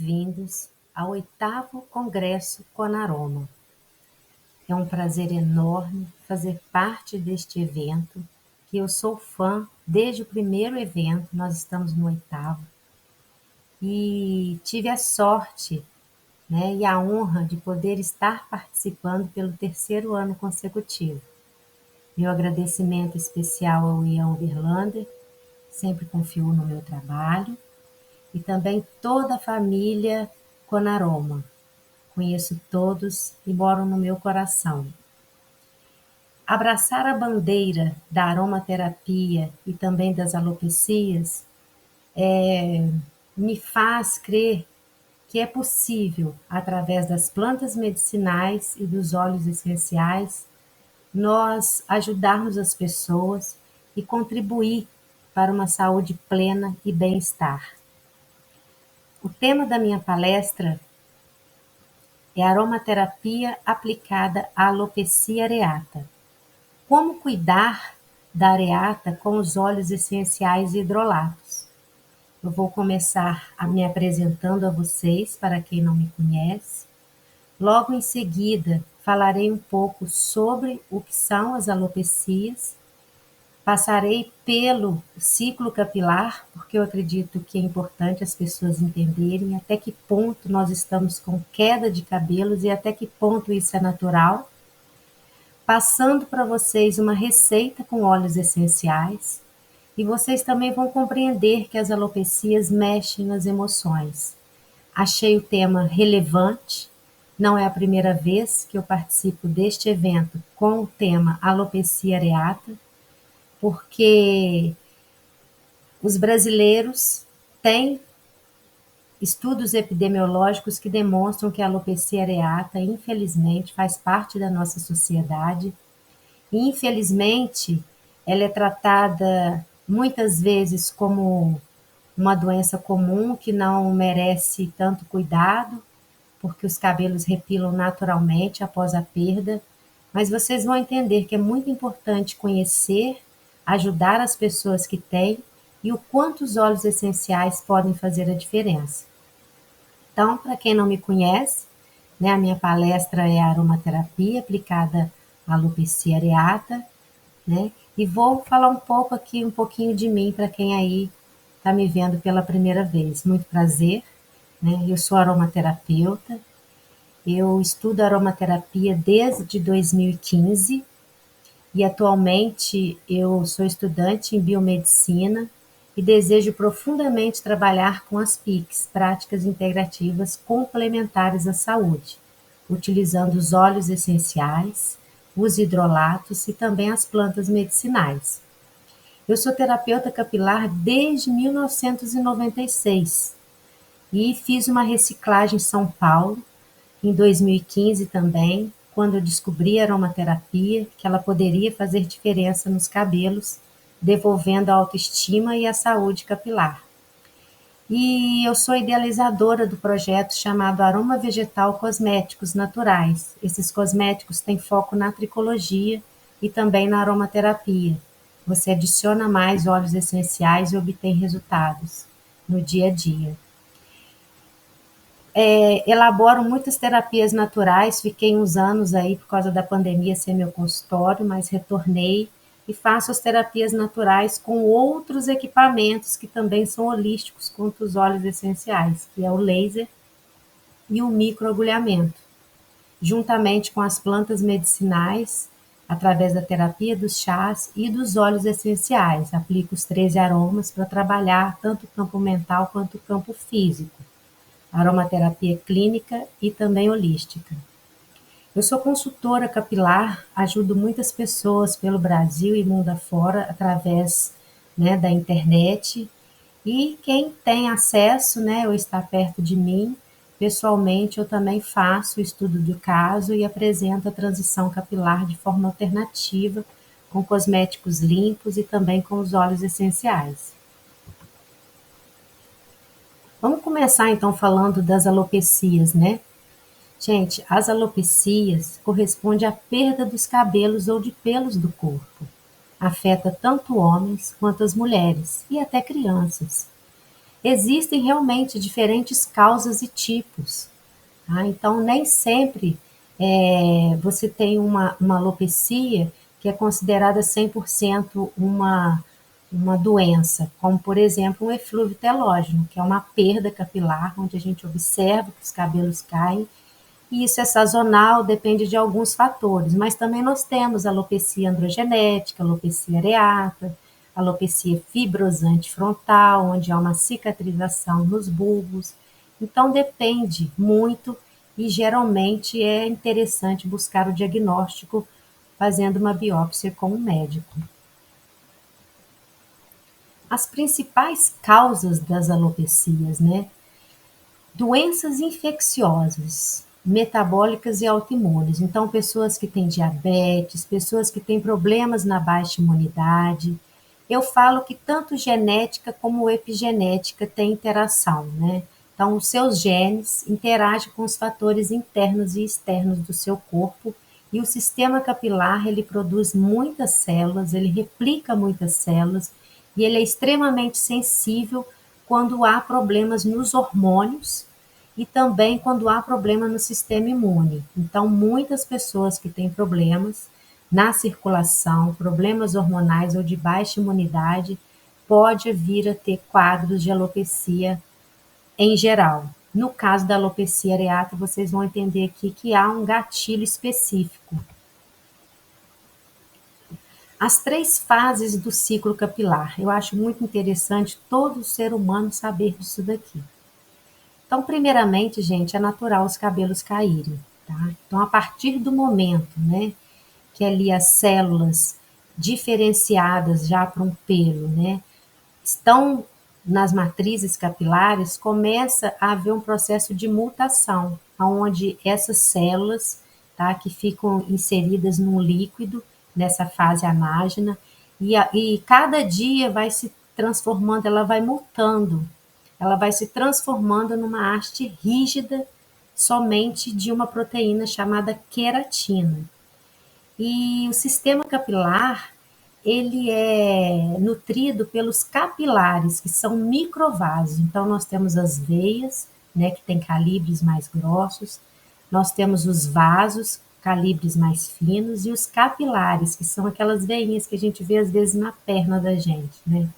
bem-vindos ao 8º Congresso Conaroma. É um prazer enorme fazer parte deste evento, que eu sou fã desde o primeiro evento, nós estamos no 8º, e tive a sorte, e a honra de poder estar participando pelo 3º ano consecutivo. Meu agradecimento especial ao Ian Overlander, sempre confiou no meu trabalho, e também toda a família Conaroma. Conheço todos e moram no meu coração. Abraçar a bandeira da aromaterapia e também das alopecias me faz crer que é possível, através das plantas medicinais e dos óleos essenciais, nós ajudarmos as pessoas e contribuir para uma saúde plena e bem-estar. O tema da minha palestra é aromaterapia aplicada à alopecia areata. Como cuidar da areata com os óleos essenciais hidrolatos? Eu vou começar me apresentando a vocês, para quem não me conhece. Logo em seguida, falarei um pouco sobre o que são as alopecias. Passarei pelo ciclo capilar, porque eu acredito que é importante as pessoas entenderem até que ponto nós estamos com queda de cabelos e até que ponto isso é natural. Passando para vocês uma receita com óleos essenciais, e vocês também vão compreender que as alopecias mexem nas emoções. Achei o tema relevante, não é a primeira vez que eu participo deste evento com o tema alopecia areata, porque os brasileiros têm estudos epidemiológicos que demonstram que a alopecia areata, infelizmente, faz parte da nossa sociedade. E, infelizmente, ela é tratada muitas vezes como uma doença comum que não merece tanto cuidado, porque os cabelos repilam naturalmente após a perda. Mas vocês vão entender que é muito importante conhecer, ajudar as pessoas que têm e o quanto os óleos essenciais podem fazer a diferença. Então, para quem não me conhece, a minha palestra é aromaterapia aplicada à alopecia areata, e vou falar um pouquinho de mim para quem aí está me vendo pela primeira vez. Muito prazer, eu sou aromaterapeuta, eu estudo aromaterapia desde 2015 e atualmente eu sou estudante em biomedicina e desejo profundamente trabalhar com as PICs, práticas integrativas complementares à saúde, utilizando os óleos essenciais, os hidrolatos e também as plantas medicinais. Eu sou terapeuta capilar desde 1996 e fiz uma reciclagem em São Paulo, em 2015 também, quando eu descobri a aromaterapia, que ela poderia fazer diferença nos cabelos, devolvendo a autoestima e a saúde capilar. E eu sou idealizadora do projeto chamado Aroma Vegetal Cosméticos Naturais. Esses cosméticos têm foco na tricologia e também na aromaterapia. Você adiciona mais óleos essenciais e obtém resultados no dia a dia. Elaboro muitas terapias naturais, fiquei uns anos aí por causa da pandemia sem meu consultório, mas retornei e faço as terapias naturais com outros equipamentos que também são holísticos quanto os óleos essenciais, que é o laser e o microagulhamento. Juntamente com as plantas medicinais, através da terapia dos chás e dos óleos essenciais, aplico os 13 aromas para trabalhar tanto o campo mental quanto o campo físico. Aromaterapia clínica e também holística. Eu sou consultora capilar, ajudo muitas pessoas pelo Brasil e mundo afora através da internet. E quem tem acesso ou está perto de mim, pessoalmente eu também faço o estudo do caso e apresento a transição capilar de forma alternativa, com cosméticos limpos e também com os óleos essenciais. Vamos começar então falando das alopecias, Gente, as alopecias correspondem à perda dos cabelos ou de pelos do corpo. Afeta tanto homens quanto as mulheres e até crianças. existem realmente diferentes causas e tipos. Tá? Então, nem sempre você tem uma alopecia que é considerada 100% uma doença, como, por exemplo, um eflúvio telógeno, que é uma perda capilar, onde a gente observa que os cabelos caem, e isso é sazonal, depende de alguns fatores, mas também nós temos alopecia androgenética, alopecia areata, alopecia fibrosante frontal, onde há uma cicatrização nos bulbos. Então depende muito e geralmente é interessante buscar o diagnóstico fazendo uma biópsia com o médico. As principais causas das alopecias, né? Doenças infecciosas, metabólicas e autoimunes. Então, pessoas que têm diabetes, pessoas que têm problemas na baixa imunidade. Eu falo que tanto genética como epigenética têm interação, né? Então, os seus genes interagem com os fatores internos e externos do seu corpo e o sistema capilar, ele produz muitas células, ele replica muitas células e ele é extremamente sensível quando há problemas nos hormônios e também quando há problema no sistema imune. Então, muitas pessoas que têm problemas na circulação, problemas hormonais ou de baixa imunidade, pode vir a ter quadros de alopecia em geral. No caso da alopecia areata, vocês vão entender aqui que há um gatilho específico. As 3 fases do ciclo capilar. Eu acho muito interessante todo ser humano saber disso daqui. Então, primeiramente, gente, é natural os cabelos caírem, tá? Então, a partir do momento, né, que ali as células diferenciadas já para um pelo, né, estão nas matrizes capilares, começa a haver um processo de mutação, onde essas células, tá, que ficam inseridas num líquido, nessa fase anágena, e cada dia vai se transformando, ela vai mutando, ela vai se transformando numa haste rígida somente de uma proteína chamada queratina. E o sistema capilar, ele é nutrido pelos capilares, que são microvasos. Então, nós temos as veias, né, que tem calibres mais grossos, nós temos os vasos, calibres mais finos, e os capilares, que são aquelas veinhas que a gente vê às vezes na perna da gente, né?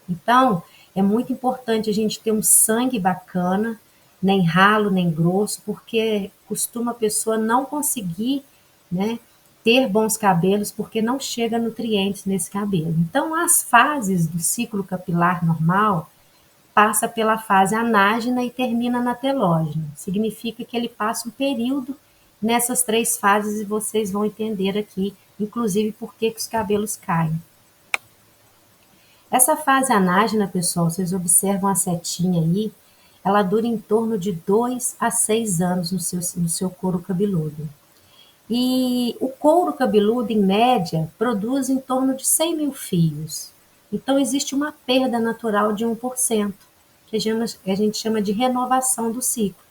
Então, é muito importante a gente ter um sangue bacana, nem ralo, nem grosso, porque costuma a pessoa não conseguir, né, ter bons cabelos porque não chega nutrientes nesse cabelo. Então, as fases do ciclo capilar normal passa pela fase anágena e termina na telógena. Significa que ele passa um período nessas 3 fases e vocês vão entender aqui, inclusive, por que os cabelos caem. Essa fase anágena, pessoal, vocês observam a setinha aí, ela dura em torno de 2 a 6 anos no seu couro cabeludo. E o couro cabeludo, em média, produz em torno de 100 mil fios. Então, existe uma perda natural de 1%, que a gente chama de renovação do ciclo.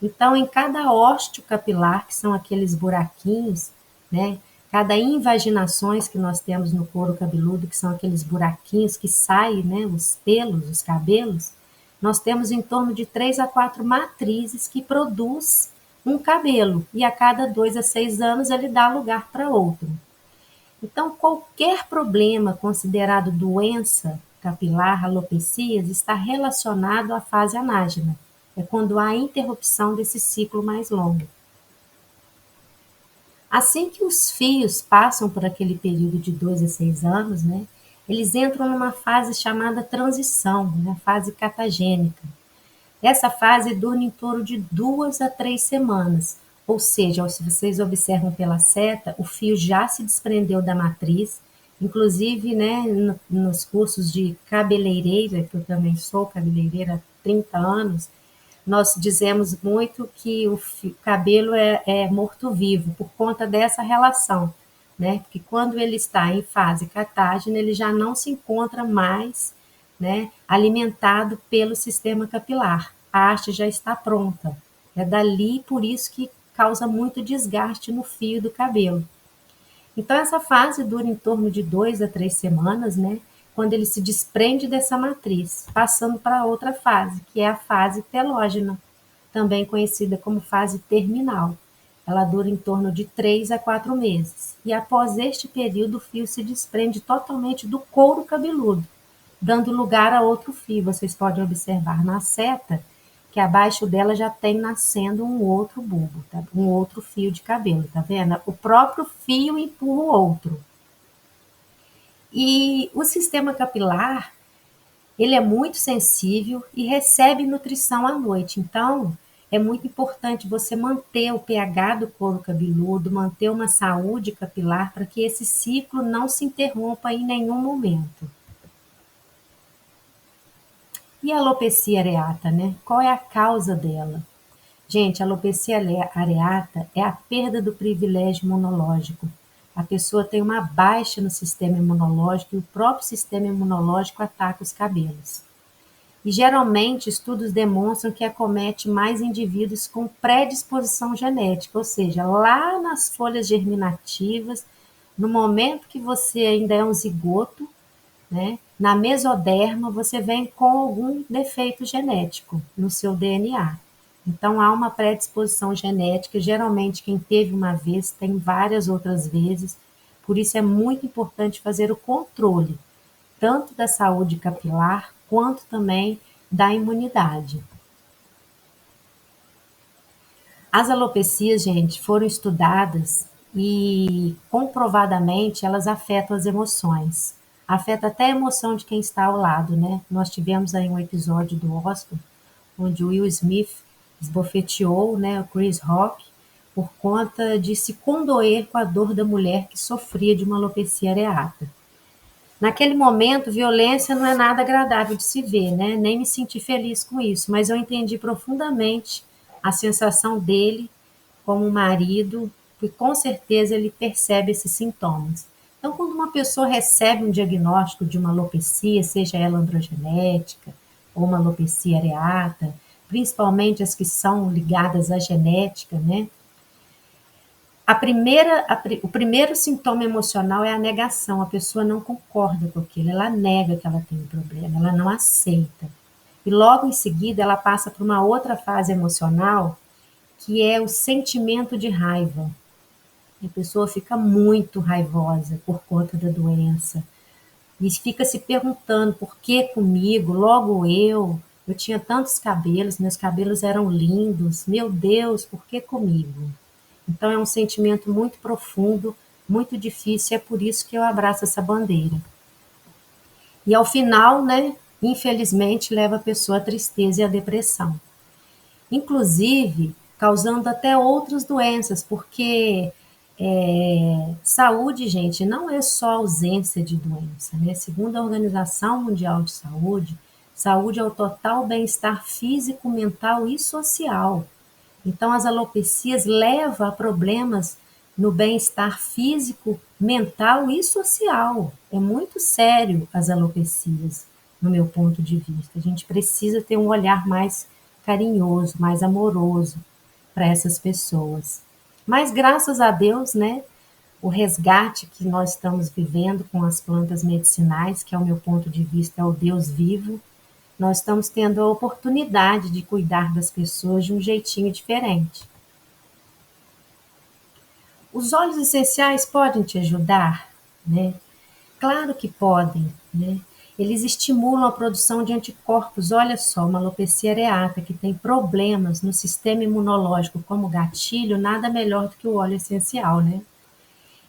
Então, em cada ósteo capilar, que são aqueles buraquinhos, né? Cada invaginações que nós temos no couro cabeludo, que são aqueles buraquinhos que saem, né? Os pelos, os cabelos, nós temos em torno de 3 a 4 matrizes que produz um cabelo, e a cada 2 a 6 anos ele dá lugar para outro. Então, qualquer problema considerado doença capilar, alopecias, está relacionado à fase anágena. É quando há interrupção desse ciclo mais longo. Assim que os fios passam por aquele período de 2 a 6 anos, né, eles entram numa fase chamada transição, né, fase catagênica. Essa fase dura em torno de 2 a 3 semanas, ou seja, se vocês observam pela seta, o fio já se desprendeu da matriz, inclusive, né, nos cursos de cabeleireira, que eu também sou cabeleireira há 30 anos, nós dizemos muito que o cabelo é morto-vivo por conta dessa relação, né? Porque quando ele está em fase catágena, ele já não se encontra mais, né, alimentado pelo sistema capilar. A haste já está pronta. É dali, por isso que causa muito desgaste no fio do cabelo. Então, essa fase dura em torno de 2 a 3 semanas, né? quando ele se desprende dessa matriz, passando para outra fase, que é a fase telógena, também conhecida como fase terminal. Ela dura em torno de 3 a 4 meses. E após este período, o fio se desprende totalmente do couro cabeludo, dando lugar a outro fio. Vocês podem observar na seta que abaixo dela já tem nascendo um outro bulbo, tá? Um outro fio de cabelo, tá vendo? O próprio fio empurra o outro. E o sistema capilar, ele é muito sensível e recebe nutrição à noite. Então, é muito importante você manter o pH do couro cabeludo, manter uma saúde capilar para que esse ciclo não se interrompa em nenhum momento. E a alopecia areata, né? Qual é a causa dela? Gente, a alopecia areata é a perda do privilégio imunológico. A pessoa tem uma baixa no sistema imunológico e o próprio sistema imunológico ataca os cabelos. E geralmente estudos demonstram que acomete mais indivíduos com predisposição genética, ou seja, lá nas folhas germinativas, no momento que você ainda é um zigoto, né? Na mesoderma, você vem com algum defeito genético no seu DNA. Então, há uma predisposição genética. Geralmente, quem teve uma vez tem várias outras vezes. Por isso, é muito importante fazer o controle, tanto da saúde capilar, quanto também da imunidade. As alopecias, gente, foram estudadas e comprovadamente elas afetam as emoções. Afeta até a emoção de quem está ao lado, né? Nós tivemos aí um episódio do Oscar onde o Will Smith esbofeteou, né, o Chris Rock por conta de se condoer com a dor da mulher que sofria de uma alopecia areata. Naquele momento, violência não é nada agradável de se ver, né? Nem me senti feliz com isso, mas eu entendi profundamente a sensação dele como marido, e com certeza ele percebe esses sintomas. Então, quando uma pessoa recebe um diagnóstico de uma alopecia, seja ela androgenética ou uma alopecia areata, principalmente as que são ligadas à genética, né? O primeiro sintoma emocional é a negação. A pessoa não concorda com aquilo, ela nega que ela tem um problema, ela não aceita. E logo em seguida ela passa por uma outra fase emocional, que é o sentimento de raiva. A pessoa fica muito raivosa por conta da doença e fica se perguntando por que comigo, logo eu tinha tantos cabelos, meus cabelos eram lindos, meu Deus, por que comigo? Então é um sentimento muito profundo, muito difícil, é por isso que eu abraço essa bandeira. E ao final, né, infelizmente, leva a pessoa à tristeza e à depressão. Inclusive, causando até outras doenças, porque saúde, gente, não é só ausência de doença, né? Segundo a Organização Mundial de Saúde, saúde é o total bem-estar físico, mental e social. Então, as alopecias levam a problemas no bem-estar físico, mental e social. É muito sério as alopecias, no meu ponto de vista. A gente precisa ter um olhar mais carinhoso, mais amoroso para essas pessoas. Mas, graças a Deus, né, o resgate que nós estamos vivendo com as plantas medicinais, que, ao meu ponto de vista, é o Deus vivo, nós estamos tendo a oportunidade de cuidar das pessoas de um jeitinho diferente. Os óleos essenciais podem te ajudar, né? Claro que podem, né? Eles estimulam a produção de anticorpos. Olha só, uma alopecia areata que tem problemas no sistema imunológico como gatilho, nada melhor do que o óleo essencial, né?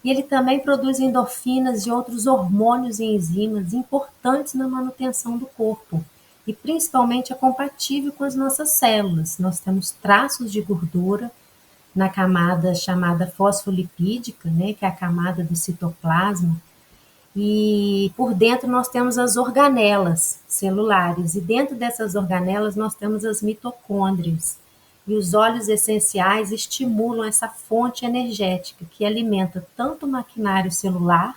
E ele também produz endorfinas e outros hormônios e enzimas importantes na manutenção do corpo. E principalmente é compatível com as nossas células. Nós temos traços de gordura na camada chamada fosfolipídica, né, que é a camada do citoplasma, e por dentro nós temos as organelas celulares, e dentro dessas organelas nós temos as mitocôndrias. E os óleos essenciais estimulam essa fonte energética que alimenta tanto o maquinário celular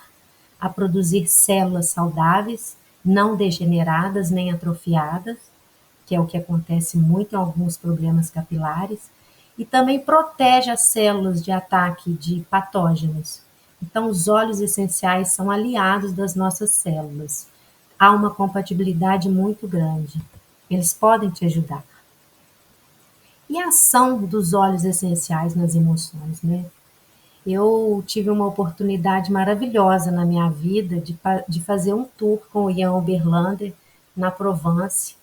a produzir células saudáveis, não degeneradas nem atrofiadas, que é o que acontece muito em alguns problemas capilares, e também protege as células de ataque de patógenos. Então, os óleos essenciais são aliados das nossas células. há uma compatibilidade muito grande. Eles podem te ajudar. E a ação dos óleos essenciais nas emoções, né? Eu tive uma oportunidade maravilhosa na minha vida de fazer um tour com o Ian Oberlander na Provence,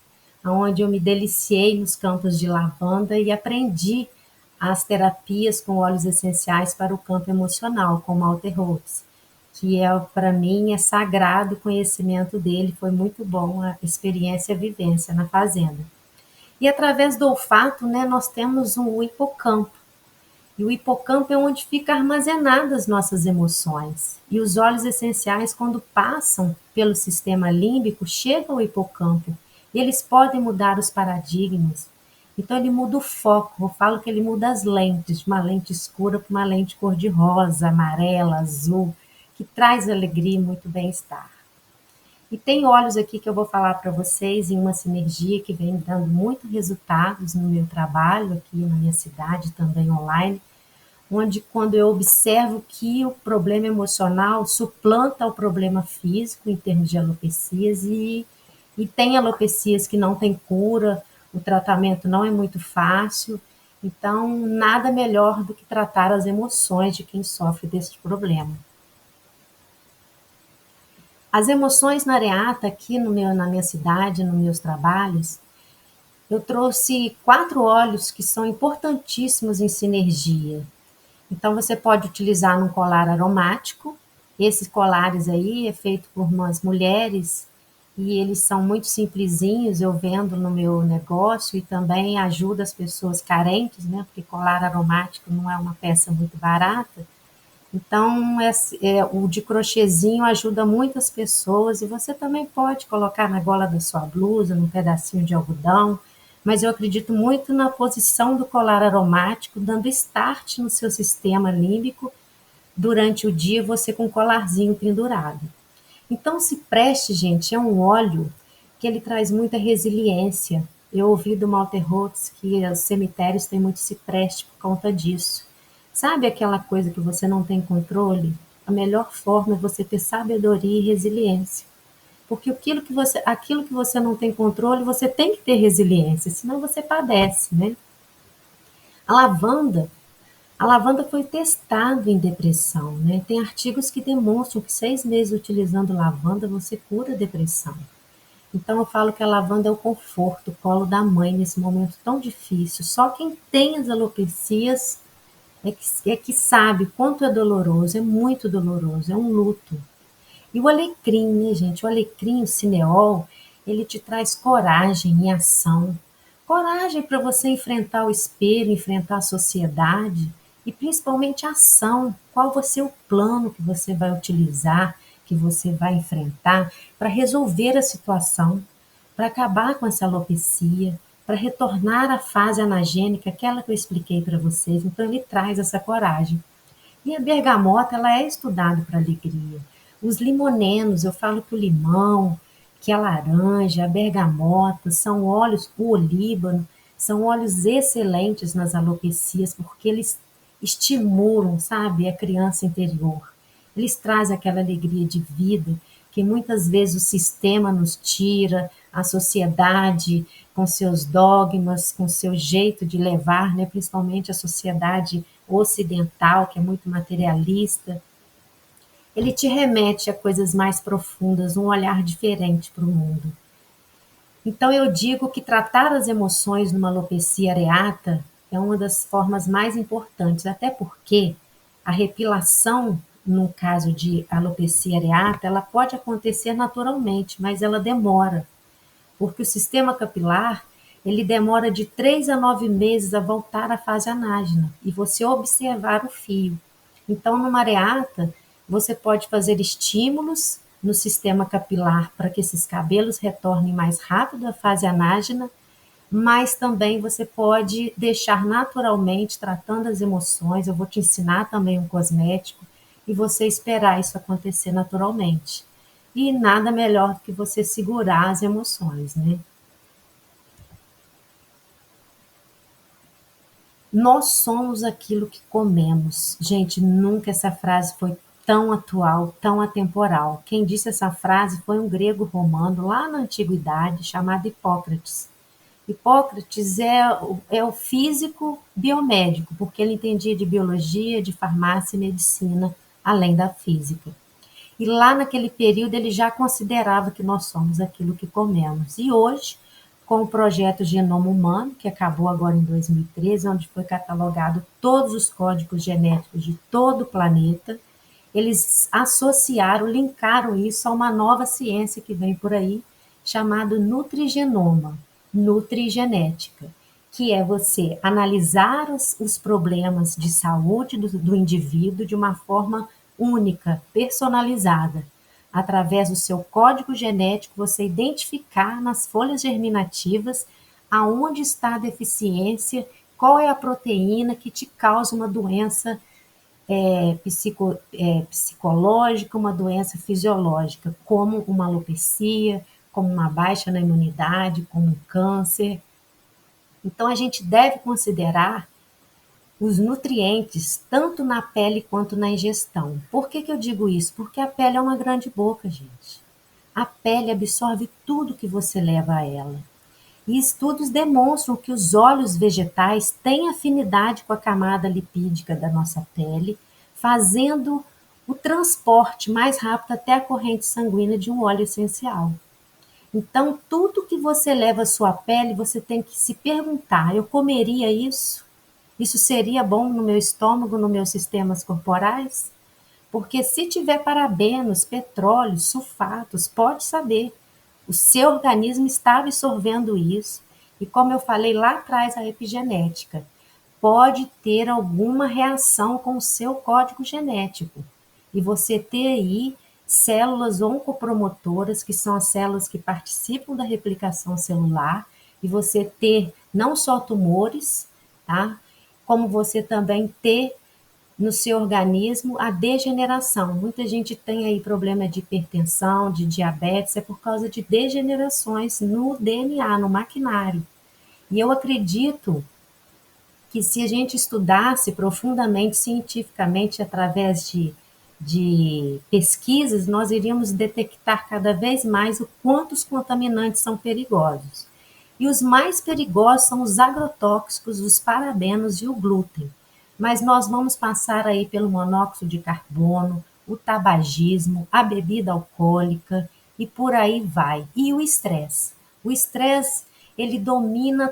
onde eu me deliciei nos campos de lavanda e aprendi as terapias com óleos essenciais para o campo emocional, com Walter Holtz, que é para mim é sagrado o conhecimento dele, foi muito bom a experiência e a vivência na fazenda. E através do olfato, né, nós temos um hipocampo. E o hipocampo é onde ficam armazenadas as nossas emoções. E os óleos essenciais, quando passam pelo sistema límbico, chegam ao hipocampo. E eles podem mudar os paradigmas. Então, ele muda o foco. Eu falo que ele muda as lentes, de uma lente escura para uma lente cor-de-rosa, amarela, azul, que traz alegria e muito bem-estar. E tem óleos aqui que eu vou falar para vocês em uma sinergia que vem dando muitos resultados no meu trabalho aqui na minha cidade, também online, onde quando eu observo que o problema emocional suplanta o problema físico em termos de alopecias e tem alopecias que não tem cura, o tratamento não é muito fácil, então nada melhor do que tratar as emoções de quem sofre desse problema. As emoções na Areata, aqui na minha cidade, nos meus trabalhos, eu trouxe 4 óleos que são importantíssimos em sinergia. Então, você pode utilizar num colar aromático. Esses colares aí é feito por umas mulheres e eles são muito simplesinhos, eu vendo no meu negócio e também ajuda as pessoas carentes, né? Porque colar aromático não é uma peça muito barata. Então, o de crochêzinho ajuda muitas pessoas e você também pode colocar na gola da sua blusa, num pedacinho de algodão, mas eu acredito muito na posição do colar aromático, dando start no seu sistema límbico durante o dia, você com um colarzinho pendurado. Então, se preste, gente, é um óleo que ele traz muita resiliência. Eu ouvi do Walter Holtz que os cemitérios têm muito cipreste por conta disso. Sabe aquela coisa que você não tem controle? A melhor forma é você ter sabedoria e resiliência. Porque aquilo que você não tem controle, você tem que ter resiliência, senão você padece, né? A lavanda, a lavanda foi testada em depressão, né? Tem artigos que demonstram que 6 meses utilizando lavanda você cura a depressão. Então eu falo que a lavanda é o conforto, o colo da mãe nesse momento tão difícil. Só quem tem as alopecias é que sabe quanto é doloroso, é muito doloroso, é um luto. E o alecrim, né, gente? O alecrim, o cineol, ele te traz coragem e ação. Coragem para você enfrentar o espelho, enfrentar a sociedade e principalmente ação. Qual vai ser o plano que você vai utilizar, que você vai enfrentar para resolver a situação, para acabar com essa alopecia, para retornar à fase anagênica, aquela que eu expliquei para vocês. Então ele traz essa coragem. E a bergamota, ela é estudada para alegria. Os limonenos, eu falo que o limão, que a laranja, a bergamota, são óleos, o olíbano, são óleos excelentes nas alopecias, porque eles estimulam, sabe, a criança interior. Eles trazem aquela alegria de vida que muitas vezes o sistema nos tira, a sociedade com seus dogmas, com seu jeito de levar, né, principalmente a sociedade ocidental, que é muito materialista. Ele te remete a coisas mais profundas, um olhar diferente para o mundo. Então eu digo que tratar as emoções numa alopecia areata é uma das formas mais importantes, até porque a repilação, no caso de alopecia areata, ela pode acontecer naturalmente, mas ela demora, porque o sistema capilar ele demora de 3 a 9 meses a voltar à fase anágena e você observar o fio. Então, numa areata, você pode fazer estímulos no sistema capilar para que esses cabelos retornem mais rápido à fase anágena, mas também você pode deixar naturalmente, tratando as emoções. Eu vou te ensinar também um cosmético e você esperar isso acontecer naturalmente. E nada melhor do que você segurar as emoções, né? Nós somos aquilo que comemos. Gente, nunca essa frase foi tão atual, tão atemporal. Quem disse essa frase foi um grego romano lá na antiguidade chamado Hipócrates. Hipócrates é o físico biomédico, porque ele entendia de biologia, de farmácia e medicina, além da física. E lá naquele período ele já considerava que nós somos aquilo que comemos. E hoje, com o projeto Genoma Humano, que acabou agora em 2013, onde foi catalogado todos os códigos genéticos de todo o planeta, eles associaram, linkaram isso a uma nova ciência que vem por aí, chamada nutrigenoma, nutrigenética, que é você analisar os problemas de saúde do indivíduo de uma forma única, personalizada. Através do seu código genético, você identificar nas folhas germinativas aonde está a deficiência, qual é a proteína que te causa uma doença psicológica, uma doença fisiológica, como uma alopecia, como uma baixa na imunidade, como um câncer. Então, a gente deve considerar os nutrientes tanto na pele quanto na ingestão. Por que eu digo isso? Porque a pele é uma grande boca, gente. A pele absorve tudo que você leva a ela. E estudos demonstram que os óleos vegetais têm afinidade com a camada lipídica da nossa pele, fazendo o transporte mais rápido até a corrente sanguínea de um óleo essencial. Então, tudo que você leva à sua pele, você tem que se perguntar: eu comeria isso? Isso seria bom no meu estômago, nos meus sistemas corporais? Porque se tiver parabenos, petróleo, sulfatos, pode saber, o seu organismo está absorvendo isso. E como eu falei lá atrás, a epigenética pode ter alguma reação com o seu código genético. E você ter aí células oncopromotoras, que são as células que participam da replicação celular, e você ter não só tumores, tá? Como você também ter no seu organismo a degeneração. Muita gente tem aí problema de hipertensão, de diabetes, é por causa de degenerações no DNA, no maquinário. E eu acredito que se a gente estudasse profundamente, cientificamente, através de pesquisas, nós iríamos detectar cada vez mais o quanto os contaminantes são perigosos. E os mais perigosos são os agrotóxicos, os parabenos e o glúten. Mas nós vamos passar aí pelo monóxido de carbono, o tabagismo, a bebida alcoólica e por aí vai. E o estresse. O estresse, ele domina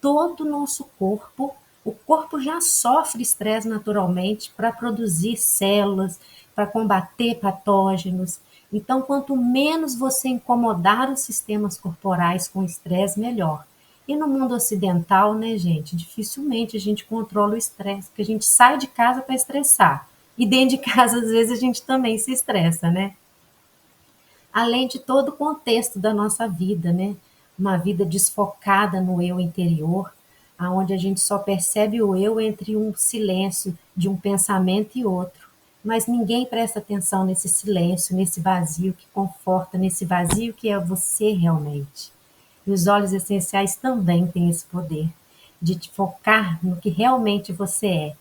todo o nosso corpo. O corpo já sofre estresse naturalmente para produzir células, para combater patógenos. Então, quanto menos você incomodar os sistemas corporais com estresse, melhor. E no mundo ocidental, né, gente, dificilmente a gente controla o estresse, porque a gente sai de casa para estressar. E dentro de casa, às vezes, a gente também se estressa, né? Além de todo o contexto da nossa vida, né? Uma vida desfocada no eu interior, aonde a gente só percebe o eu entre um silêncio de um pensamento e outro. Mas ninguém presta atenção nesse silêncio, nesse vazio que conforta, nesse vazio que é você realmente. E os óleos essenciais também têm esse poder de te focar no que realmente você é.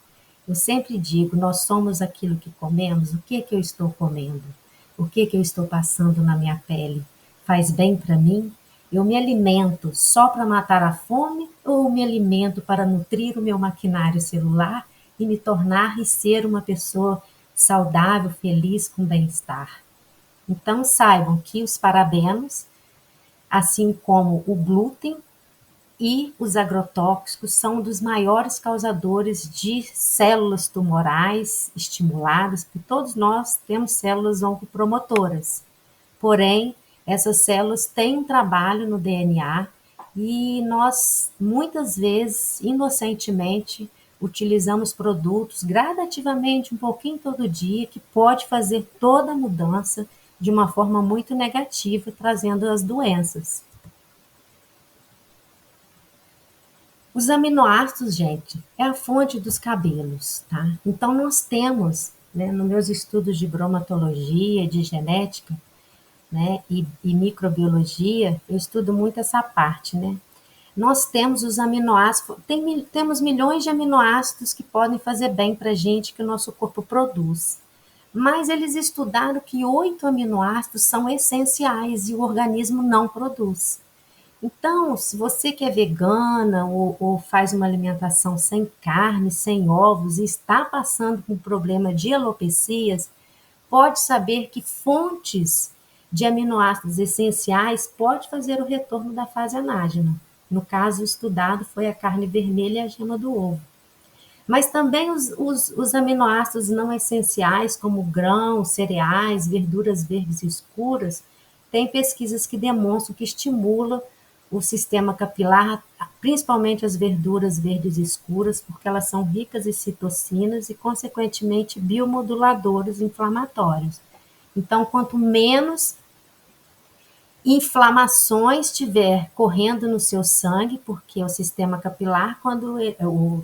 Eu sempre digo, nós somos aquilo que comemos. O que que eu estou comendo? O que que eu estou passando na minha pele? Faz bem para mim? Eu me alimento só para matar a fome ou eu me alimento para nutrir o meu maquinário celular e me tornar e ser uma pessoa saudável, feliz, com bem-estar? Então saibam que os parabenos, assim como o glúten e os agrotóxicos, são um dos maiores causadores de células tumorais estimuladas, porque todos nós temos células oncopromotoras. Porém, essas células têm um trabalho no DNA e nós, muitas vezes, inocentemente, utilizamos produtos gradativamente, um pouquinho todo dia, que pode fazer toda a mudança de uma forma muito negativa, trazendo as doenças. Os aminoácidos, gente, é a fonte dos cabelos, tá? Então, nós temos, né, nos meus estudos de bromatologia, de genética, né, e microbiologia, eu estudo muito essa parte, né? Nós temos os aminoácidos, temos milhões de aminoácidos que podem fazer bem para a gente, que o nosso corpo produz. mas eles estudaram que 8 aminoácidos são essenciais e o organismo não produz. Então, se você que é vegana ou faz uma alimentação sem carne, sem ovos e está passando por um problema de alopecias, pode saber que fontes de aminoácidos essenciais pode fazer o retorno da fase anágena. No caso estudado foi a carne vermelha e a gema do ovo. Mas também os aminoácidos não essenciais, como grãos, cereais, verduras verdes escuras, tem pesquisas que demonstram que estimulam o sistema capilar, principalmente as verduras verdes escuras, porque elas são ricas em citocinas e, consequentemente, biomoduladores inflamatórios. Então, quanto menos inflamações tiver correndo no seu sangue, porque o sistema capilar, o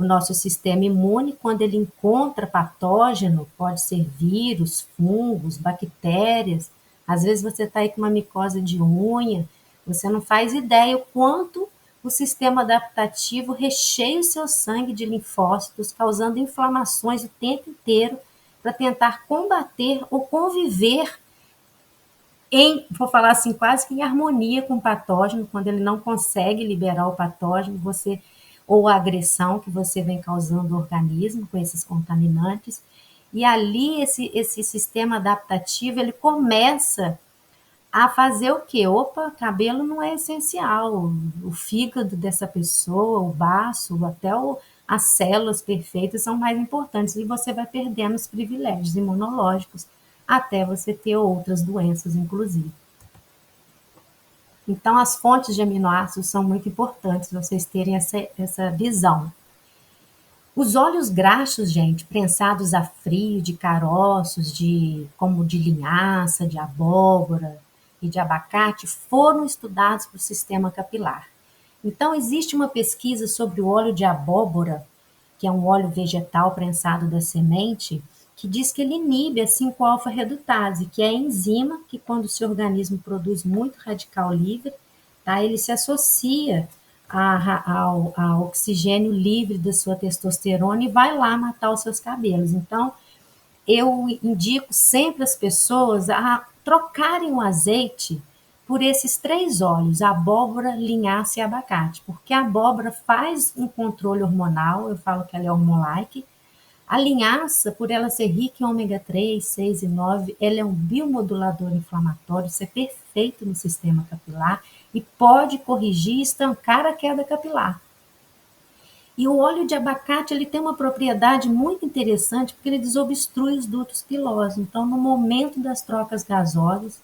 nosso sistema imune, quando ele encontra patógeno, pode ser vírus, fungos, bactérias, às vezes você está aí com uma micose de unha, você não faz ideia o quanto o sistema adaptativo recheia o seu sangue de linfócitos, causando inflamações o tempo inteiro para tentar combater ou conviver vou falar assim, quase que em harmonia com o patógeno, quando ele não consegue liberar o patógeno, ou a agressão que você vem causando ao organismo com esses contaminantes. E ali esse sistema adaptativo, ele começa a fazer o quê? Opa, cabelo não é essencial. O fígado dessa pessoa, o baço, as células perfeitas são mais importantes. E você vai perdendo os privilégios imunológicos até você ter outras doenças, inclusive. Então, as fontes de aminoácidos são muito importantes, vocês terem essa visão. Os óleos graxos, gente, prensados a frio, de caroços, como de linhaça, de abóbora e de abacate, foram estudados para o sistema capilar. Então, existe uma pesquisa sobre o óleo de abóbora, que é um óleo vegetal prensado da semente, que diz que ele inibe a 5-alfa-redutase, que é a enzima que, quando o seu organismo produz muito radical livre, tá, ele se associa ao oxigênio livre da sua testosterona e vai lá matar os seus cabelos. Então, eu indico sempre as pessoas a trocarem o azeite por esses 3 óleos, abóbora, linhaça e abacate, porque a abóbora faz um controle hormonal, eu falo que ela é hormolike. A linhaça, por ela ser rica em ômega 3, 6 e 9, ela é um biomodulador inflamatório, isso é perfeito no sistema capilar e pode corrigir e estancar a queda capilar. E o óleo de abacate ele tem uma propriedade muito interessante porque ele desobstrui os dutos pilosos. Então, no momento das trocas gasosas,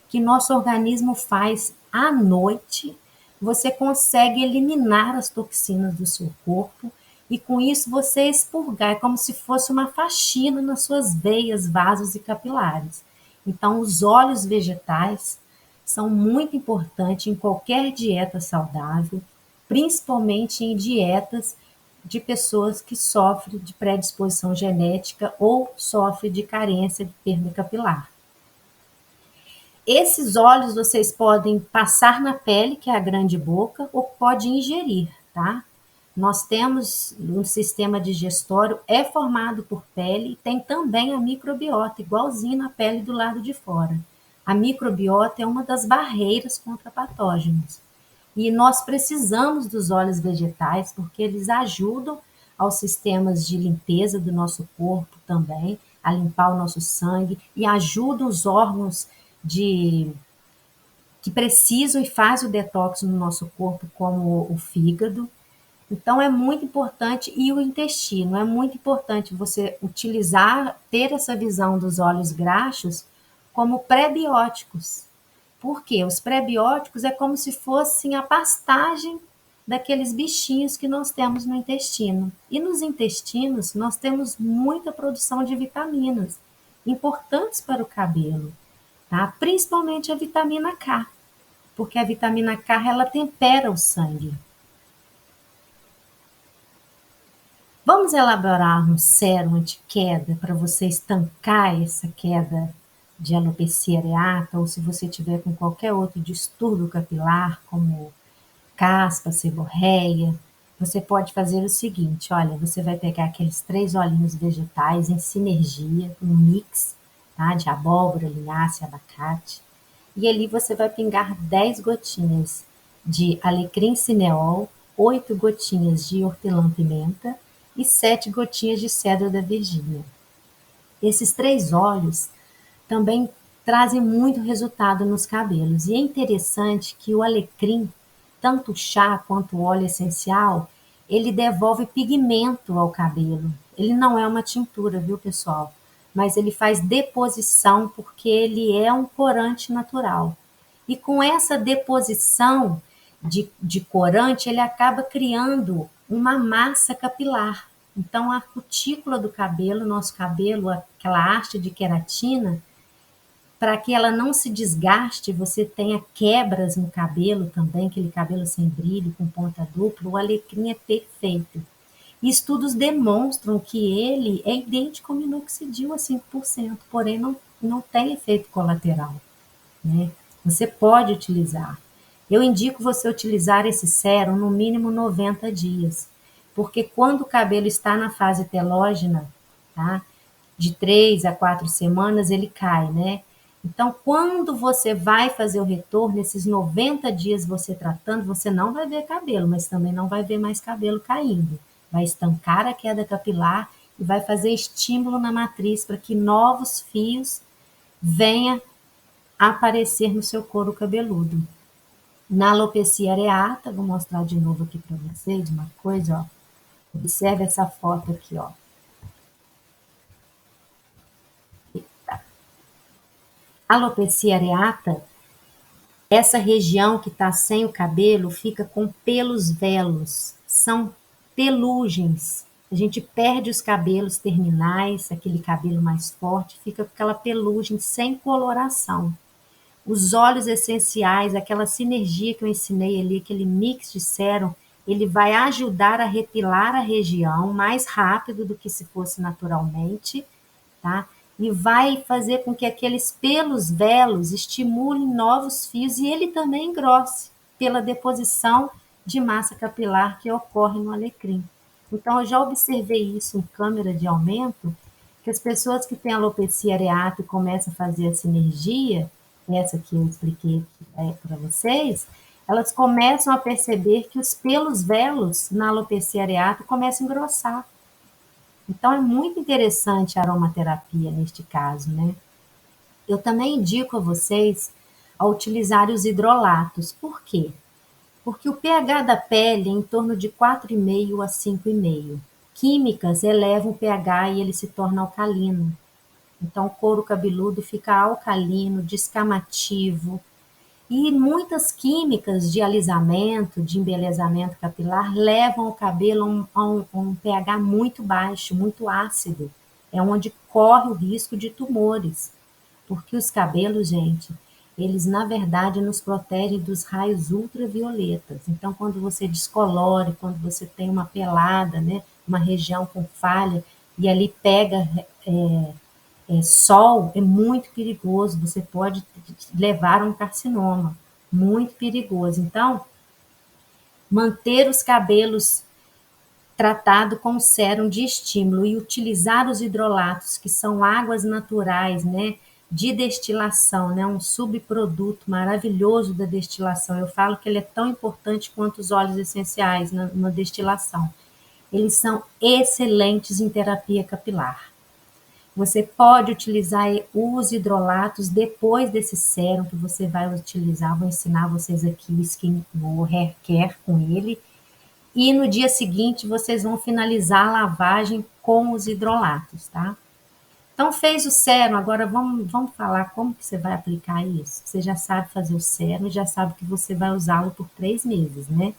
que nosso organismo faz à noite, você consegue eliminar as toxinas do seu corpo e com isso você expurgar, é como se fosse uma faxina nas suas veias, vasos e capilares. Então, os óleos vegetais são muito importantes em qualquer dieta saudável, principalmente em dietas de pessoas que sofrem de predisposição genética ou sofrem de carência de perda capilar. Esses óleos vocês podem passar na pele, que é a grande boca, ou pode ingerir, tá? Nós temos um sistema digestório, é formado por pele, e tem também a microbiota, igualzinho na pele do lado de fora. A microbiota é uma das barreiras contra patógenos. E nós precisamos dos óleos vegetais porque eles ajudam aos sistemas de limpeza do nosso corpo também, a limpar o nosso sangue e ajudam os órgãos que precisam e fazem o detox no nosso corpo, como o fígado. Então é muito importante, e o intestino, é muito importante você utilizar, ter essa visão dos óleos graxos como pré-bióticos. Por quê? Os pré-bióticos é como se fossem a pastagem daqueles bichinhos que nós temos no intestino. E nos intestinos nós temos muita produção de vitaminas, importantes para o cabelo, tá? Principalmente a vitamina K, porque a vitamina K ela tempera o sangue. Vamos elaborar um sérum anti-queda para você estancar essa queda de alopecia areata, ou se você tiver com qualquer outro distúrbio capilar, como caspa, seborreia. Você pode fazer o seguinte, olha, você vai pegar aqueles 3 olhinhos vegetais em sinergia, um mix, tá, de abóbora, linhaça e abacate, e ali você vai pingar 10 gotinhas de alecrim cineol, 8 gotinhas de hortelã-pimenta e 7 gotinhas de cedro da Virgínia. Esses 3 óleos também trazem muito resultado nos cabelos. E é interessante que o alecrim, tanto o chá quanto o óleo essencial, ele devolve pigmento ao cabelo. Ele não é uma tintura, viu, pessoal? Mas ele faz deposição porque ele é um corante natural. E com essa deposição de corante, ele acaba criando uma massa capilar. Então, a cutícula do cabelo, nosso cabelo, aquela haste de queratina, para que ela não se desgaste, você tenha quebras no cabelo também, aquele cabelo sem brilho, com ponta dupla, o alecrim é perfeito. E estudos demonstram que ele é idêntico ao minoxidil a 5%, porém não tem efeito colateral, né? Você pode utilizar. Eu indico você utilizar esse sérum no mínimo 90 dias, porque quando o cabelo está na fase telógena, tá? De 3 a 4 semanas ele cai, né? Então, quando você vai fazer o retorno, esses 90 dias você tratando, você não vai ver cabelo, mas também não vai ver mais cabelo caindo. Vai estancar a queda capilar e vai fazer estímulo na matriz para que novos fios venham a aparecer no seu couro cabeludo. Na alopecia areata, vou mostrar de novo aqui para vocês uma coisa, ó. Observe essa foto aqui, ó. Alopecia areata, essa região que está sem o cabelo fica com pelos velos, são pelugens. A gente perde os cabelos terminais, aquele cabelo mais forte, fica com aquela pelugem sem coloração. Os óleos essenciais, aquela sinergia que eu ensinei ali, aquele mix de sérum, ele vai ajudar a repilar a região mais rápido do que se fosse naturalmente, tá? E vai fazer com que aqueles pelos velos estimulem novos fios e ele também engrosse pela deposição de massa capilar que ocorre no alecrim. Então, eu já observei isso em câmera de aumento, que as pessoas que têm alopecia areata e começam a fazer a sinergia, essa que eu expliquei para vocês, elas começam a perceber que os pelos velos na alopecia areata começam a engrossar. Então, é muito interessante a aromaterapia neste caso, né? Eu também indico a vocês a utilizar os hidrolatos. Por quê? Porque o pH da pele é em torno de 4,5 a 5,5. Químicas elevam o pH e ele se torna alcalino. Então, o couro cabeludo fica alcalino, descamativo, e muitas químicas de alisamento, de embelezamento capilar, levam o cabelo a um pH muito baixo, muito ácido. É onde corre o risco de tumores. Porque os cabelos, gente, eles na verdade nos protegem dos raios ultravioletas. Então, quando você descolore, quando você tem uma pelada, né, uma região com falha, e ali pega sol, é muito perigoso, você pode levar a um carcinoma, muito perigoso. Então, manter os cabelos tratados com sérum de estímulo e utilizar os hidrolatos, que são águas naturais, né, de destilação, né, um subproduto maravilhoso da destilação. Eu falo que ele é tão importante quanto os óleos essenciais na destilação. Eles são excelentes em terapia capilar. Você pode utilizar os hidrolatos depois desse sérum que você vai utilizar. Vou ensinar vocês aqui o hair care com ele. E no dia seguinte vocês vão finalizar a lavagem com os hidrolatos, tá? Então fez o sérum, agora vamos falar como que você vai aplicar isso. Você já sabe fazer o sérum, já sabe que você vai usá-lo por 3 meses, né?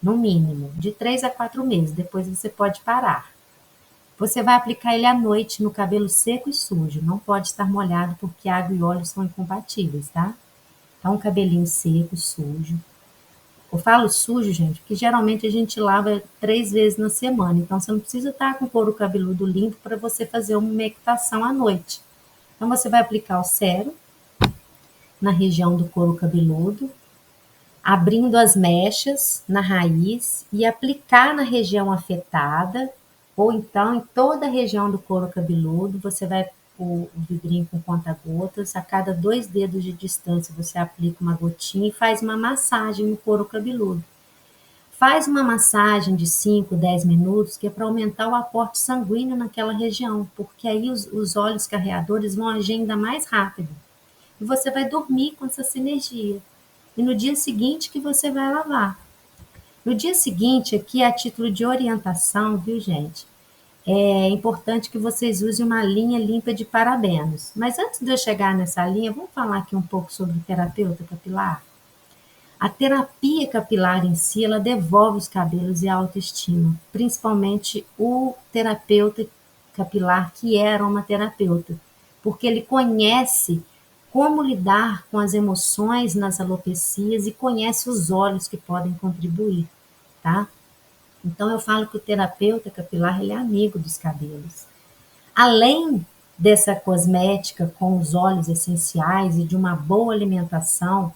No mínimo, de 3 a 4 meses, depois você pode parar. Você vai aplicar ele à noite no cabelo seco e sujo. Não pode estar molhado porque água e óleo são incompatíveis, tá? Então, um cabelinho seco, sujo. Eu falo sujo, gente, porque geralmente a gente lava 3 vezes na semana. Então, você não precisa estar com o couro cabeludo limpo para você fazer uma umectação à noite. Então, você vai aplicar o sérum na região do couro cabeludo. abrindo as mechas na raiz e aplicar na região afetada, ou então em toda a região do couro cabeludo. Você vai pôr o vidrinho com conta-gotas, a cada 2 dedos de distância você aplica uma gotinha e faz uma massagem no couro cabeludo. Faz uma massagem de 5, 10 minutos, que é para aumentar o aporte sanguíneo naquela região, porque aí os óleos carreadores vão agir ainda mais rápido. E você vai dormir com essa sinergia. E no dia seguinte que você vai lavar. No dia seguinte, aqui a título de orientação, viu, gente? É importante que vocês usem uma linha limpa de parabenos. Mas antes de eu chegar nessa linha, vamos falar aqui um pouco sobre o terapeuta capilar? A terapia capilar em si, ela devolve os cabelos e a autoestima, principalmente o terapeuta capilar que é aromaterapeuta, porque ele conhece como lidar com as emoções nas alopecias e conhece os óleos que podem contribuir, tá? Então eu falo que o terapeuta capilar ele é amigo dos cabelos. Além dessa cosmética com os óleos essenciais e de uma boa alimentação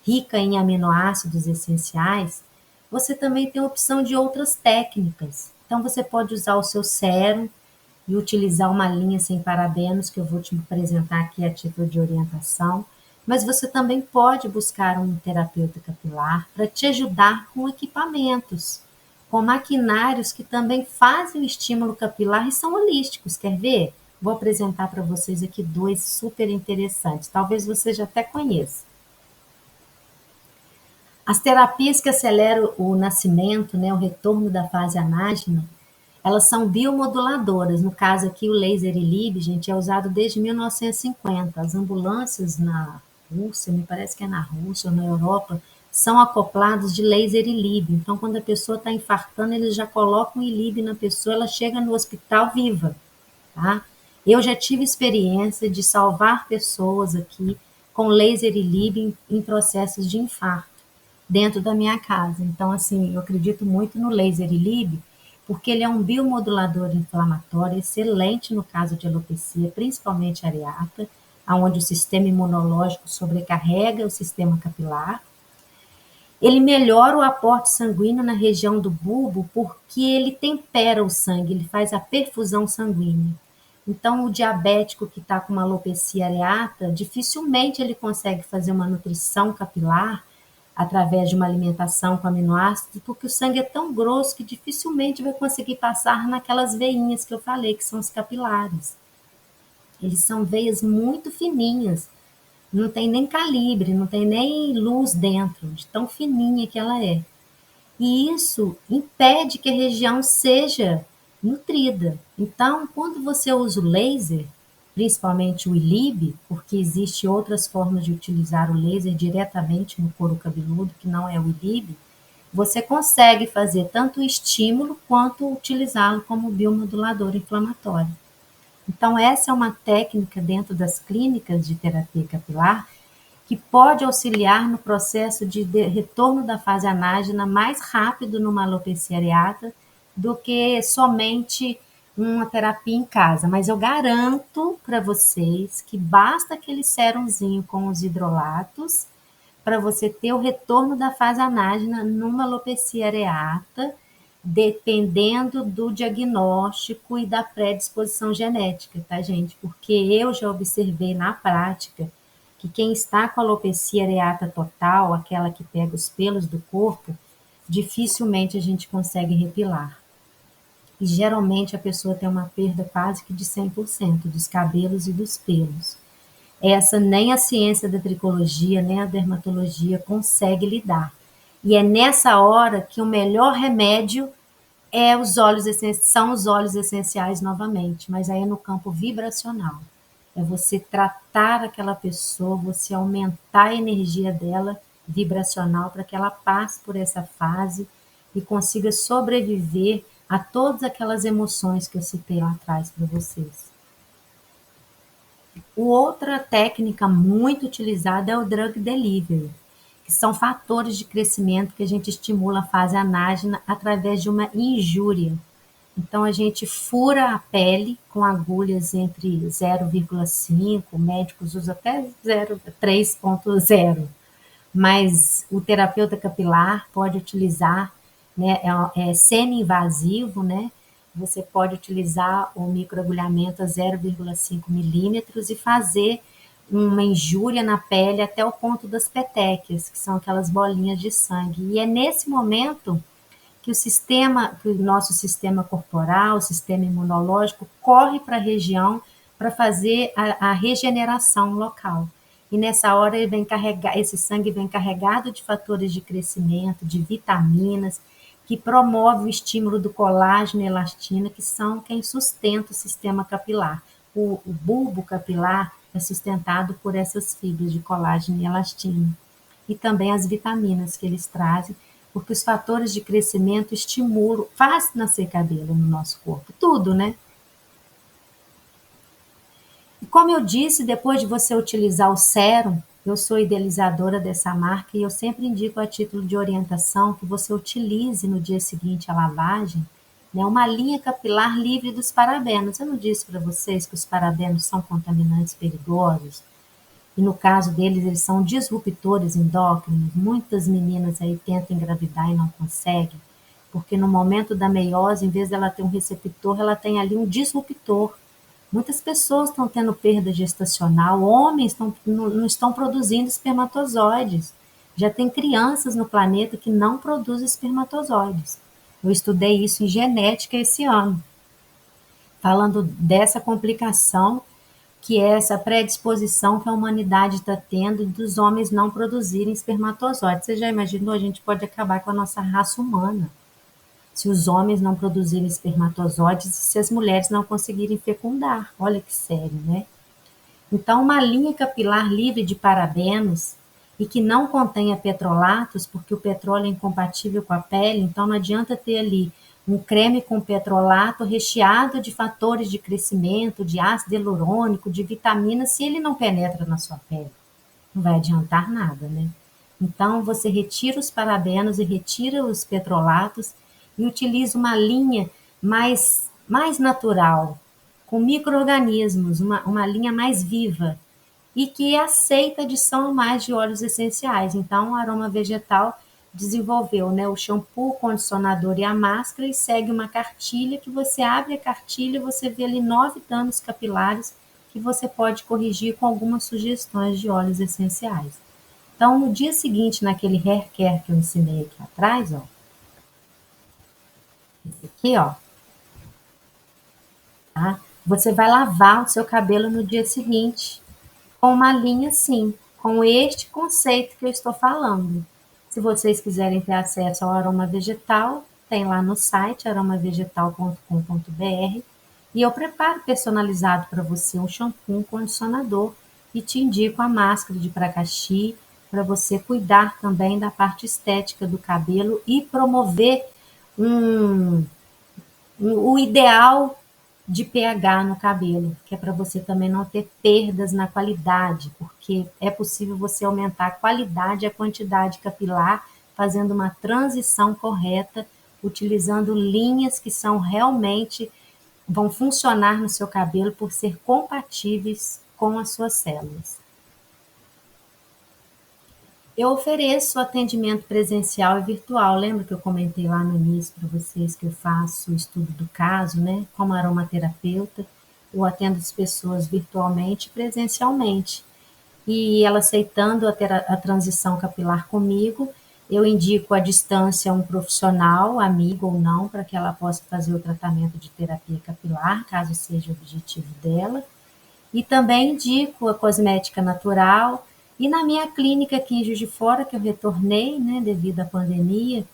rica em aminoácidos essenciais, você também tem a opção de outras técnicas. Então você pode usar o seu sérum e utilizar uma linha sem parabenos, que eu vou te apresentar aqui a título de orientação. Mas você também pode buscar um terapeuta capilar para te ajudar com equipamentos, com maquinários que também fazem o estímulo capilar e são holísticos. Quer ver? Vou apresentar para vocês aqui 2 super interessantes. Talvez você já até conheça. As terapias que aceleram o nascimento, né, o retorno da fase anágena, elas são biomoduladoras. No caso aqui, o laser Ilib, gente, é usado desde 1950. As ambulâncias na Rússia, me parece que é na Rússia ou na Europa, são acoplados de laser Ilib. Então, quando a pessoa está infartando, eles já colocam o Ilib na pessoa, ela chega no hospital viva, tá? Eu já tive experiência de salvar pessoas aqui com laser Ilib em processos de infarto dentro da minha casa. Então, assim, eu acredito muito no laser Ilib, porque ele é um biomodulador inflamatório excelente no caso de alopecia, principalmente areata, onde o sistema imunológico sobrecarrega o sistema capilar. Ele melhora o aporte sanguíneo na região do bulbo porque ele tempera o sangue, ele faz a perfusão sanguínea. Então, o diabético que está com uma alopecia areata, dificilmente ele consegue fazer uma nutrição capilar através de uma alimentação com aminoácidos, porque o sangue é tão grosso que dificilmente vai conseguir passar naquelas veinhas que eu falei, que são os capilares. Eles são veias muito fininhas, não tem nem calibre, não tem nem luz dentro, de tão fininha que ela é. E isso impede que a região seja nutrida. Então, quando você usa o laser, principalmente o ILIB, porque existem outras formas de utilizar o laser diretamente no couro cabeludo, que não é o ILIB, você consegue fazer tanto o estímulo quanto utilizá-lo como biomodulador inflamatório. Então, essa é uma técnica dentro das clínicas de terapia capilar que pode auxiliar no processo de retorno da fase anágena mais rápido numa alopecia areata do que somente uma terapia em casa. Mas eu garanto para vocês que basta aquele sérumzinho com os hidrolatos para você ter o retorno da fase anágena numa alopecia areata, dependendo do diagnóstico e da predisposição genética, tá, gente? Porque eu já observei na prática que quem está com alopecia areata total, aquela que pega os pelos do corpo, dificilmente a gente consegue repilar. E geralmente a pessoa tem uma perda quase que de 100% dos cabelos e dos pelos. Essa nem a ciência da tricologia, nem a dermatologia consegue lidar. E é nessa hora que o melhor remédio são os óleos essenciais novamente, mas aí é no campo vibracional. É você tratar aquela pessoa, você aumentar a energia dela vibracional para que ela passe por essa fase e consiga sobreviver a todas aquelas emoções que eu citei lá atrás para vocês. Outra técnica muito utilizada é o drug delivery, que são fatores de crescimento que a gente estimula a fase anágena através de uma injúria. Então, a gente fura a pele com agulhas entre 0,5, médicos usam até 3,0, mas o terapeuta capilar pode utilizar, né, é semi-invasivo, né? Você pode utilizar o microagulhamento a 0,5 milímetros e fazer uma injúria na pele até o ponto das petequias, que são aquelas bolinhas de sangue. E é nesse momento que o nosso sistema corporal, o sistema imunológico, corre para a região para fazer a regeneração local. E nessa hora ele vem carregar, esse sangue vem carregado de fatores de crescimento, de vitaminas, que promove o estímulo do colágeno e elastina, que são quem sustenta o sistema capilar. O bulbo capilar é sustentado por essas fibras de colágeno e elastina. E também as vitaminas que eles trazem, porque os fatores de crescimento estimulam, faz nascer cabelo no nosso corpo, tudo, né? E como eu disse, depois de você utilizar o sérum, eu sou idealizadora dessa marca e eu sempre indico a título de orientação que você utilize no dia seguinte à lavagem, né, uma linha capilar livre dos parabenos. Eu não disse para vocês que os parabenos são contaminantes perigosos? E no caso deles, eles são disruptores endócrinos. Muitas meninas aí tentam engravidar e não conseguem, porque no momento da meiose, em vez dela ter um receptor, ela tem ali um disruptor. Muitas pessoas estão tendo perda gestacional, homens não estão produzindo espermatozoides. Já tem crianças no planeta que não produzem espermatozoides. Eu estudei isso em genética esse ano, falando dessa complicação que é essa predisposição que a humanidade está tendo dos homens não produzirem espermatozoides. Você já imaginou? A gente pode acabar com a nossa raça humana se os homens não produzirem espermatozoides e se as mulheres não conseguirem fecundar. Olha que sério, né? Então, uma linha capilar livre de parabenos e que não contenha petrolatos, porque o petróleo é incompatível com a pele, então não adianta ter ali um creme com petrolato recheado de fatores de crescimento, de ácido hialurônico, de vitaminas, se ele não penetra na sua pele. Não vai adiantar nada, né? Então, você retira os parabenos e retira os petrolatos e utiliza uma linha mais natural, com micro-organismos, uma linha mais viva e que aceita a adição a mais de óleos essenciais. Então, o Aroma Vegetal desenvolveu, né, o shampoo, o condicionador e a máscara e segue uma cartilha que você abre a cartilha e você vê ali 9 danos capilares que você pode corrigir com algumas sugestões de óleos essenciais. Então, no dia seguinte, naquele hair care que eu ensinei aqui atrás, ó, esse aqui, ó, tá? Você vai lavar o seu cabelo no dia seguinte com uma linha assim, com este conceito que eu estou falando. Se vocês quiserem ter acesso ao aroma vegetal, tem lá no site aromavegetal.com.br e eu preparo personalizado para você um shampoo, um condicionador e te indico a máscara de Prakashi para você cuidar também da parte estética do cabelo e promover um o ideal de pH no cabelo, que é para você também não ter perdas na qualidade, porque é possível você aumentar a qualidade e a quantidade capilar fazendo uma transição correta, utilizando linhas que são realmente vão funcionar no seu cabelo por ser compatíveis com as suas células. Eu ofereço atendimento presencial e virtual. Lembra que eu comentei lá no início para vocês que eu faço o estudo do caso, né? Como aromaterapeuta, eu atendo as pessoas virtualmente e presencialmente. E ela aceitando a transição capilar comigo, eu indico à distância um profissional, amigo ou não, para que ela possa fazer o tratamento de terapia capilar, caso seja o objetivo dela. E também indico a cosmética natural. E na minha clínica aqui em Juiz de Fora, que eu retornei, né, devido à pandemia,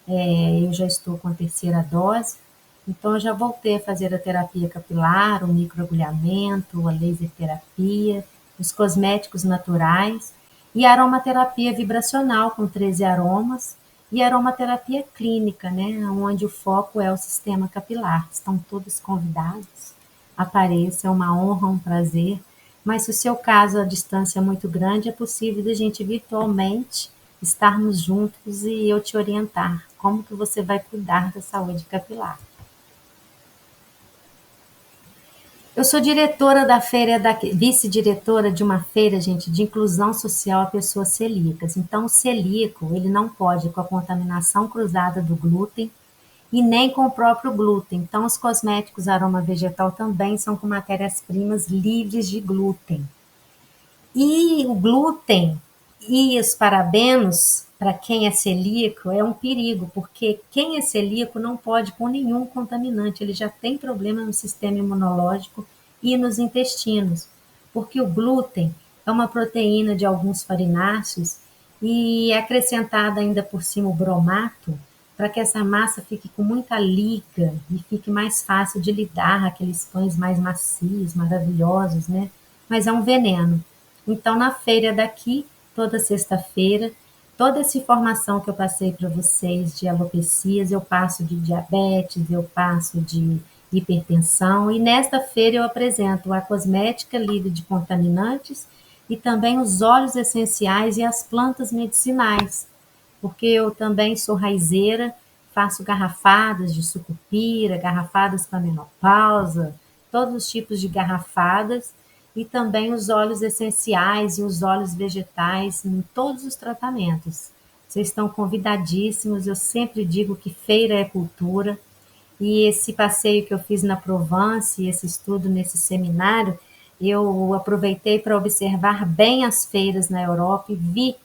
eu já estou com a terceira dose, então eu já voltei a fazer a terapia capilar, o microagulhamento, a laser terapia, os cosméticos naturais e a aromaterapia vibracional com 13 aromas e a aromaterapia clínica, né, onde o foco é o sistema capilar. Estão todos convidados. Apareça, é uma honra, um prazer. Mas se o seu caso a distância é muito grande, é possível da gente virtualmente estarmos juntos e eu te orientar como que você vai cuidar da saúde capilar. Eu sou diretora da feira, vice-diretora de uma feira, gente, de inclusão social a pessoas celíacas. Então, o celíaco, ele não pode com a contaminação cruzada do glúten e nem com o próprio glúten. Então, os cosméticos aroma vegetal também são com matérias-primas livres de glúten. E o glúten e os parabenos, para quem é celíaco, é um perigo, porque quem é celíaco não pode com nenhum contaminante, ele já tem problema no sistema imunológico e nos intestinos, porque o glúten é uma proteína de alguns farináceos e é acrescentada ainda por cima o bromato, para que essa massa fique com muita liga e fique mais fácil de lidar, aqueles pães mais macios, maravilhosos, né? Mas é um veneno. Então, na feira daqui, toda sexta-feira, toda essa informação que eu passei para vocês de alopecias, eu passo de diabetes, eu passo de hipertensão, e nesta feira eu apresento a cosmética livre de contaminantes e também os óleos essenciais e as plantas medicinais, porque eu também sou raizeira, faço garrafadas de sucupira, garrafadas para menopausa, todos os tipos de garrafadas, e também os óleos essenciais e os óleos vegetais em todos os tratamentos. Vocês estão convidadíssimos, eu sempre digo que feira é cultura, e esse passeio que eu fiz na Provence, esse estudo nesse seminário, eu aproveitei para observar bem as feiras na Europa e vi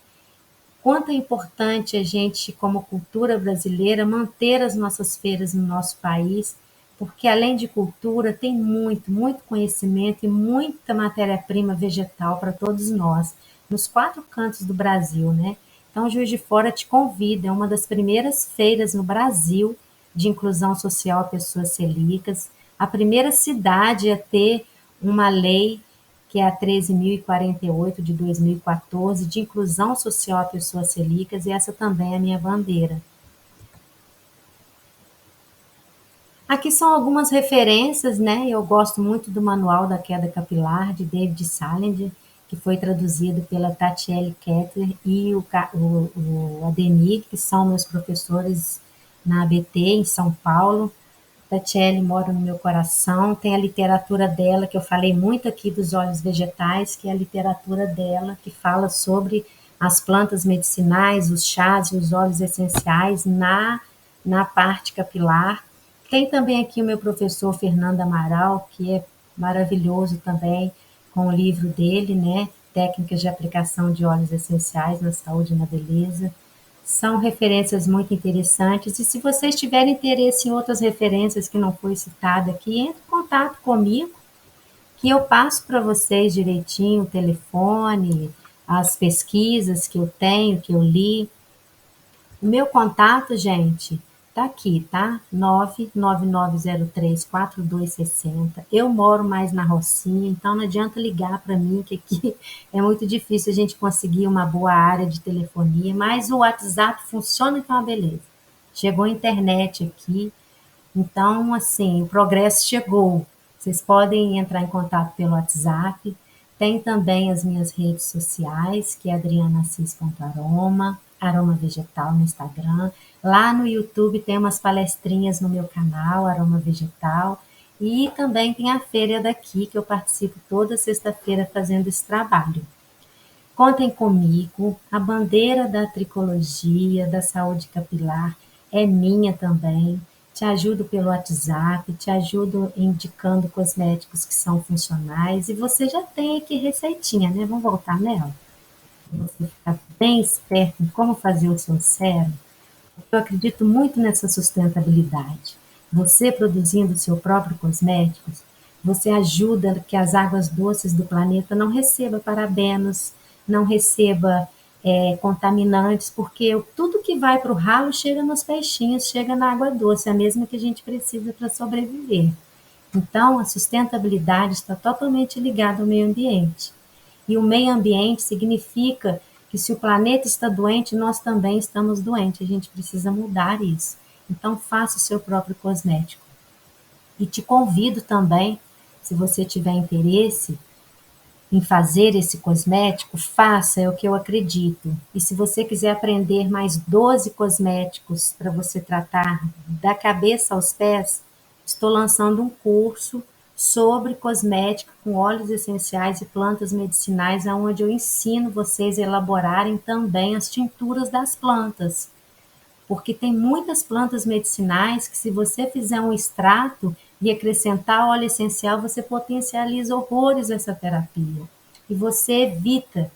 quanto é importante a gente, como cultura brasileira, manter as nossas feiras no nosso país, porque além de cultura, tem muito, muito conhecimento e muita matéria-prima vegetal para todos nós, nos quatro cantos do Brasil, né? Então, Juiz de Fora te convida, é uma das primeiras feiras no Brasil de inclusão social a pessoas celíacas, a primeira cidade a ter uma lei que é a 13.048 de 2014, de inclusão social a pessoas celíacas, e essa também é a minha bandeira. Aqui são algumas referências, né? Eu gosto muito do Manual da Queda Capilar, de David Salinger, que foi traduzido pela Tatiele Kettler e o Ademir, que são meus professores na ABT, em São Paulo. Tatiele mora no meu coração, tem a literatura dela, que eu falei muito aqui dos óleos vegetais, que é a literatura dela, que fala sobre as plantas medicinais, os chás e os óleos essenciais na parte capilar. Tem também aqui o meu professor Fernando Amaral, que é maravilhoso também, com o livro dele, né? Técnicas de aplicação de óleos essenciais na saúde e na beleza. São referências muito interessantes, e se vocês tiverem interesse em outras referências que não foi citada aqui, entre em contato comigo, que eu passo para vocês direitinho o telefone, as pesquisas que eu tenho, que eu li. O meu contato, gente, tá aqui, tá? 999034260. Eu moro mais na Rocinha, então não adianta ligar para mim, que aqui é muito difícil a gente conseguir uma boa área de telefonia, mas o WhatsApp funciona com uma beleza. Chegou a internet aqui, então, assim, o progresso chegou. Vocês podem entrar em contato pelo WhatsApp. Tem também as minhas redes sociais, que é adrianacis.aroma, Aroma Vegetal no Instagram. Lá no YouTube tem umas palestrinhas no meu canal, Aroma Vegetal. E também tem a feira daqui, que eu participo toda sexta-feira fazendo esse trabalho. Contem comigo, a bandeira da tricologia, da saúde capilar, é minha também. Te ajudo pelo WhatsApp, te ajudo indicando cosméticos que são funcionais, e você já tem aqui receitinha, né? Vamos voltar nela? Você ficar bem esperto em como fazer o seu sérum. Eu acredito muito nessa sustentabilidade. Você produzindo seu próprio cosméticos, você ajuda que as águas doces do planeta não recebam parabenos, não receba contaminantes, porque tudo que vai para o ralo chega nos peixinhos, chega na água doce, é a mesma que a gente precisa para sobreviver. Então, a sustentabilidade está totalmente ligada ao meio ambiente. E o meio ambiente significa que se o planeta está doente, nós também estamos doentes. A gente precisa mudar isso. Então, faça o seu próprio cosmético. E te convido também, se você tiver interesse em fazer esse cosmético, faça, é o que eu acredito. E se você quiser aprender mais 12 cosméticos para você tratar da cabeça aos pés, estou lançando um curso sobre cosmética com óleos essenciais e plantas medicinais, onde eu ensino vocês a elaborarem também as tinturas das plantas. Porque tem muitas plantas medicinais que, se você fizer um extrato e acrescentar óleo essencial, você potencializa horrores essa terapia. E você evita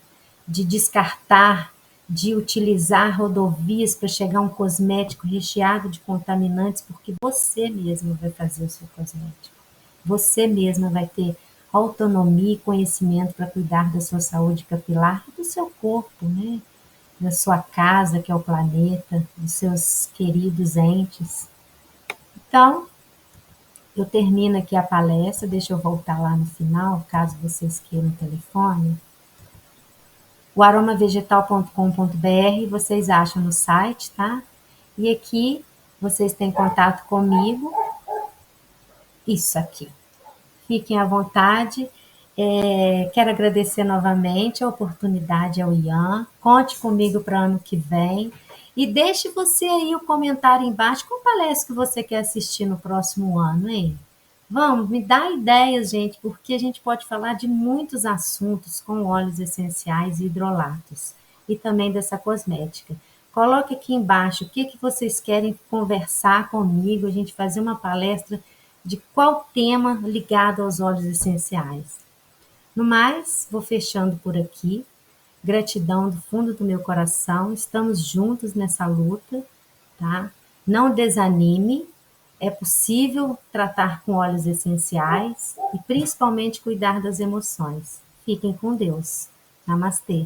de descartar, de utilizar rodovias para chegar a um cosmético recheado de contaminantes, porque você mesmo vai fazer o seu cosmético. Você mesma vai ter autonomia e conhecimento para cuidar da sua saúde capilar e do seu corpo, né? Da sua casa, que é o planeta, dos seus queridos entes. Então, eu termino aqui a palestra, deixa eu voltar lá no final, caso vocês queiram o telefone. O aromavegetal.com.br vocês acham no site, tá? E aqui vocês têm contato comigo. Isso aqui. Fiquem à vontade. Quero agradecer novamente a oportunidade ao Ian. Conte comigo para o ano que vem. E deixe você aí o comentário embaixo. Qual palestra que você quer assistir no próximo ano, hein? Vamos, me dá ideias, gente, porque a gente pode falar de muitos assuntos com óleos essenciais e hidrolatos. E também dessa cosmética. Coloque aqui embaixo o que vocês querem conversar comigo, a gente fazer uma palestra de qual tema ligado aos óleos essenciais. No mais, vou fechando por aqui. Gratidão do fundo do meu coração. Estamos juntos nessa luta, tá? Não desanime. É possível tratar com óleos essenciais e principalmente cuidar das emoções. Fiquem com Deus. Namastê.